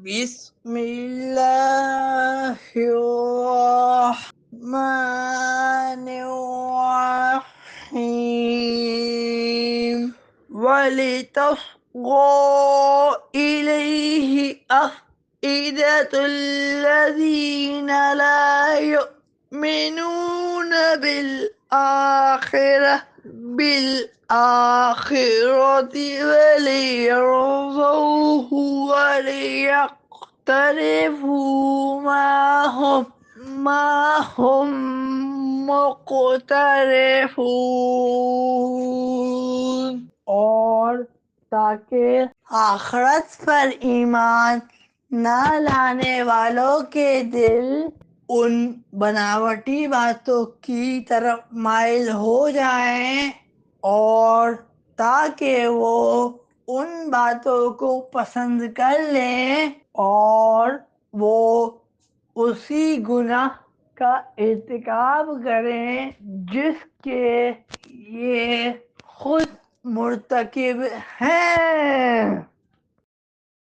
بسم اللہ الرحمن الرحیم وَلِتَصْغَىٰ إِلَيْهِ أَفْئِدَةُ الَّذِينَ لَا يُؤْمِنُونَ بالآخرة وليرضوه وليقترفوا ما هم مقترفون، اور تاکہ آخرت پر ایمان نہ لانے والوں کے دل ان بناوٹی باتوں کی طرف مائل ہو جائیں، اور تاکہ وہ ان باتوں کو پسند کر لیں اور وہ اسی گناہ کا ارتکاب کریں جس کے یہ خود مرتکب ہیں۔